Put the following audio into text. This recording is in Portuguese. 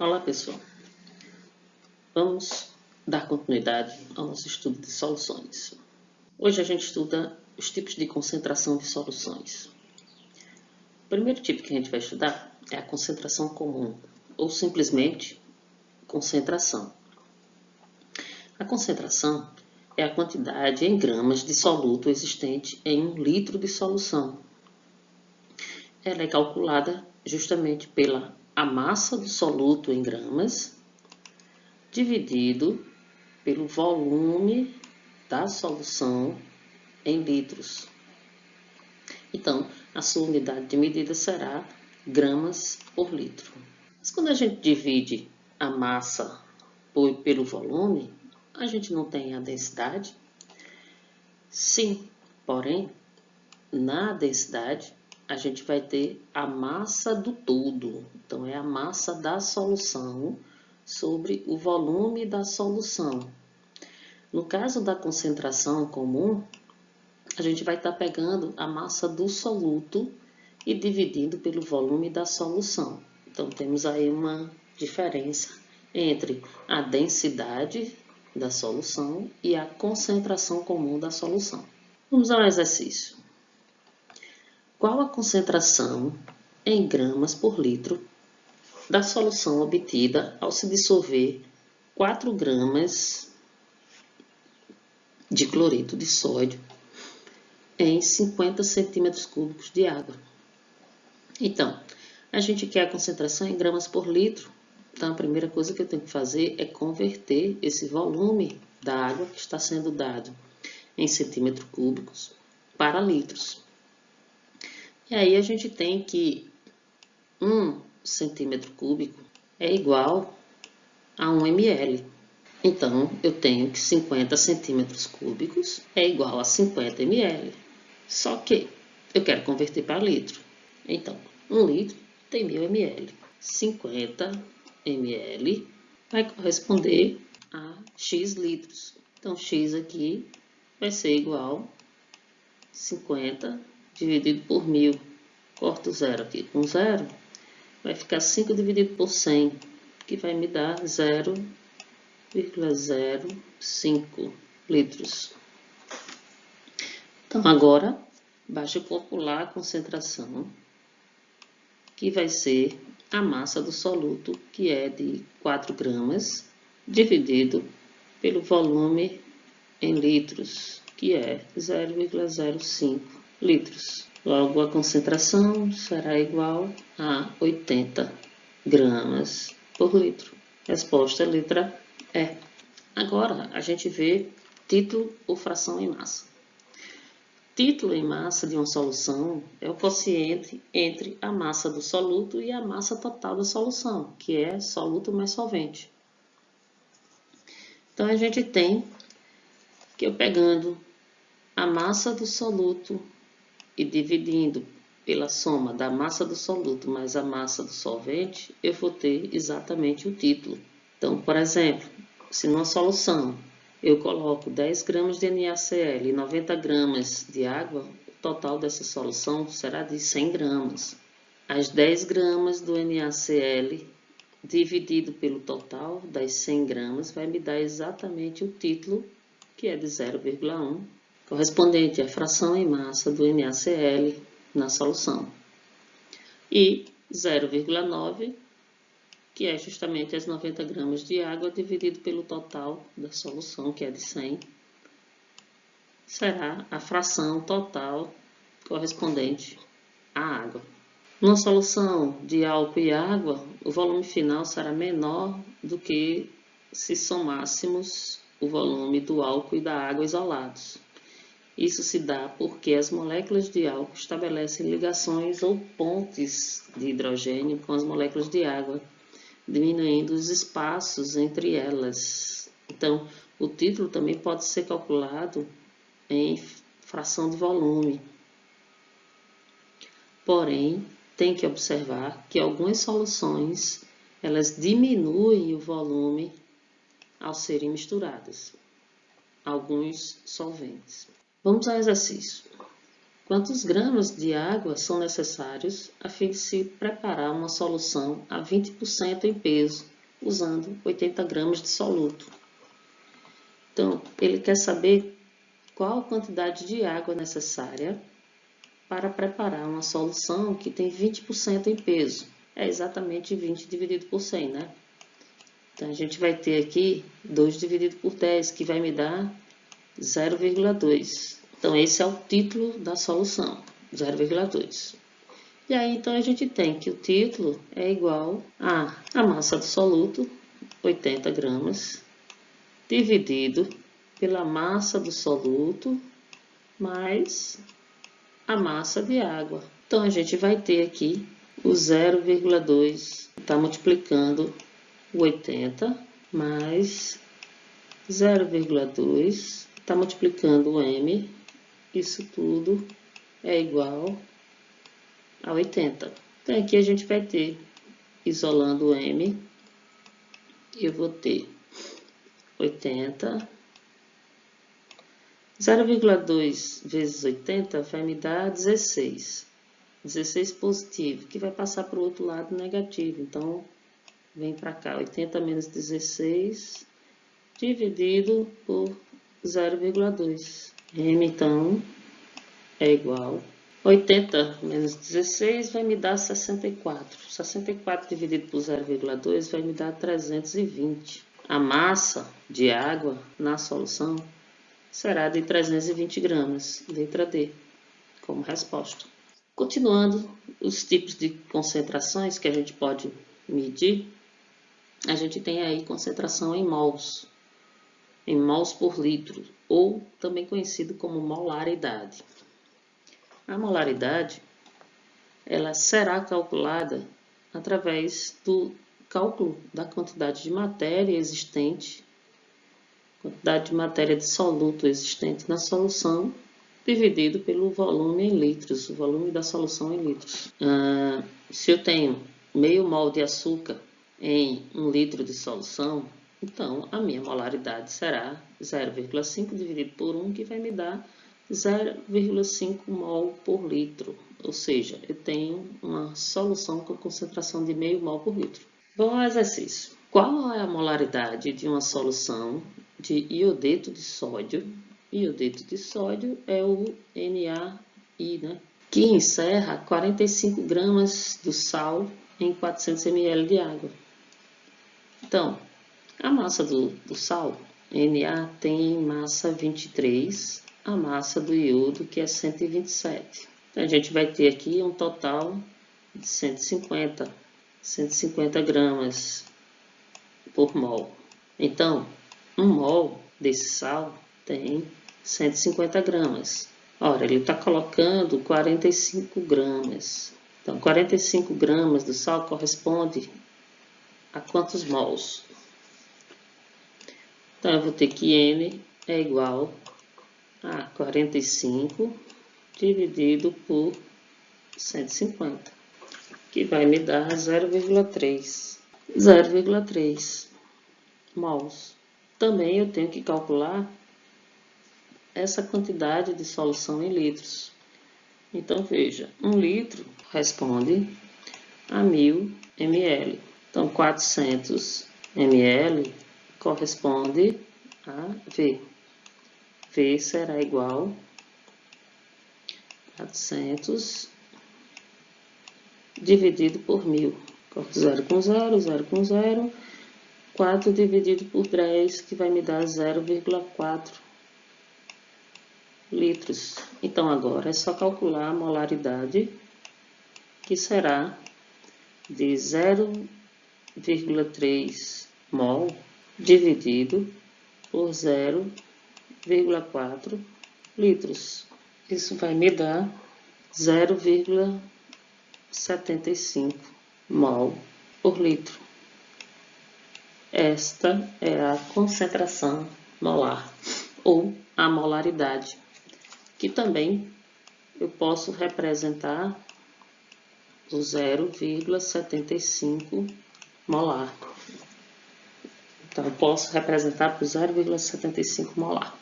Olá pessoal, vamos dar continuidade ao nosso estudo de soluções. Hoje a gente estuda os tipos de concentração de soluções. O primeiro tipo que a gente vai estudar é a concentração comum, ou simplesmente concentração. A concentração é a quantidade em gramas de soluto existente em 1 litro de solução. Ela é calculada justamente pela a massa do soluto em gramas dividido pelo volume da solução em litros. Então, a sua unidade de medida será gramas por litro. Mas quando a gente divide a massa pelo volume, a gente não tem a densidade? Sim, porém, na densidade, a gente vai ter a massa do todo. Então, é a massa da solução sobre o volume da solução. No caso da concentração comum, a gente vai estar pegando a massa do soluto e dividindo pelo volume da solução. Então, temos aí uma diferença entre a densidade da solução e a concentração comum da solução. Vamos ao exercício. Qual a concentração em gramas por litro da solução obtida ao se dissolver 4 gramas de cloreto de sódio em 50 centímetros cúbicos de água? Então, a gente quer a concentração em gramas por litro. Então, a primeira coisa que eu tenho que fazer é converter esse volume da água que está sendo dado em centímetros cúbicos para litros. E aí a gente tem que 1 centímetro cúbico é igual a 1 ml. Então, eu tenho que 50 centímetros cúbicos é igual a 50 ml. Só que eu quero converter para litro. Então, 1 litro tem 1000 ml. 50 ml vai corresponder a X litros. Então, X aqui vai ser igual a 50 dividido por 1000. Corto o zero aqui com zero. Vai ficar 5 dividido por 100, que vai me dar 0,05 litros. Então, agora, basta calcular a concentração, que vai ser a massa do soluto, que é de 4 gramas, dividido pelo volume em litros, que é 0,05 litros. Logo, a concentração será igual a 80 gramas por litro. Resposta letra E. Agora, a gente vê título ou fração em massa. Título em massa de uma solução é o quociente entre a massa do soluto e a massa total da solução, que é soluto mais solvente. Então, a gente tem que eu pegando a massa do soluto e dividindo pela soma da massa do soluto mais a massa do solvente, eu vou ter exatamente o título. Então, por exemplo, se numa solução eu coloco 10 gramas de NaCl e 90 gramas de água, o total dessa solução será de 100 gramas. As 10 gramas do NaCl dividido pelo total das 100 gramas vai me dar exatamente o título, que é de 0,1, correspondente à fração em massa do NaCl na solução. E 0,9, que é justamente as 90 gramas de água dividido pelo total da solução, que é de 100, será a fração total correspondente à água. Numa solução de álcool e água, o volume final será menor do que se somássemos o volume do álcool e da água isolados. Isso se dá porque as moléculas de álcool estabelecem ligações ou pontes de hidrogênio com as moléculas de água, diminuindo os espaços entre elas. Então, o título também pode ser calculado em fração de volume. Porém, tem que observar que algumas soluções elas diminuem o volume ao serem misturadas. Alguns solventes. Vamos ao exercício. Quantos gramas de água são necessários a fim de se preparar uma solução a 20% em peso, usando 80 gramas de soluto? Então, ele quer saber qual a quantidade de água necessária para preparar uma solução que tem 20% em peso. É exatamente 20 dividido por 100, né? Então, a gente vai ter aqui 2 dividido por 10, que vai me dar 0,2. Então, esse é o título da solução, 0,2. E aí, então, a gente tem que o título é igual a massa do soluto, 80 gramas, dividido pela massa do soluto, mais a massa de água. Então, a gente vai ter aqui o 0,2, está multiplicando o 80, mais 0,2, está multiplicando o M, isso tudo é igual a 80. Então, aqui a gente vai ter, isolando o M, eu vou ter 80, 0,2 vezes 80 vai me dar 16. 16 positivo, que vai passar para o outro lado negativo. Então, vem para cá, 80 menos 16, dividido por 0,2. M, então, é igual. 80 menos 16 vai me dar 64. 64 dividido por 0,2 vai me dar 320. A massa de água na solução será de 320 gramas, letra D, como resposta. Continuando, os tipos de concentrações que a gente pode medir, a gente tem aí concentração em mols por litro, ou também conhecido como molaridade. A molaridade, ela será calculada através do cálculo da quantidade de matéria existente, quantidade de matéria de soluto existente na solução, dividido pelo volume em litros, o volume da solução em litros. Se eu tenho meio mol de açúcar em 1 litro de solução, então a minha molaridade será 0,5 dividido por 1, que vai me dar 0,5 mol por litro. Ou seja, eu tenho uma solução com concentração de meio mol por litro. Vamos ao exercício. Qual é a molaridade de uma solução de iodeto de sódio? Iodeto de sódio é o NaI, né? Que encerra 45 gramas do sal em 400 ml de água. Então, a massa do sal, Na, tem massa 23, a massa do iodo, que é 127. Então, a gente vai ter aqui um total de 150 gramas por mol. Então, 1 mol desse sal tem 150 gramas. Ora, ele está colocando 45 gramas. Então, 45 gramas do sal corresponde a quantos mols? Então, eu vou ter que N é igual a 45 dividido por 150, que vai me dar 0,3 mols. Também eu tenho que calcular essa quantidade de solução em litros. Então, veja, 1 litro responde a 1000 ml. Então, 400 ml corresponde a V. V será igual a 400 dividido por 1000. Corto 0 com 0, 0 com 0. 4 dividido por 10, que vai me dar 0,4 litros. Então, agora é só calcular a molaridade, que será de 0,3 mol dividido por 0,4 litros. Isso vai me dar 0,75 mol por litro. Esta é a concentração molar, ou a molaridade, que também eu posso representar o 0,75 molar. Então, eu posso representar por 0,75 molar.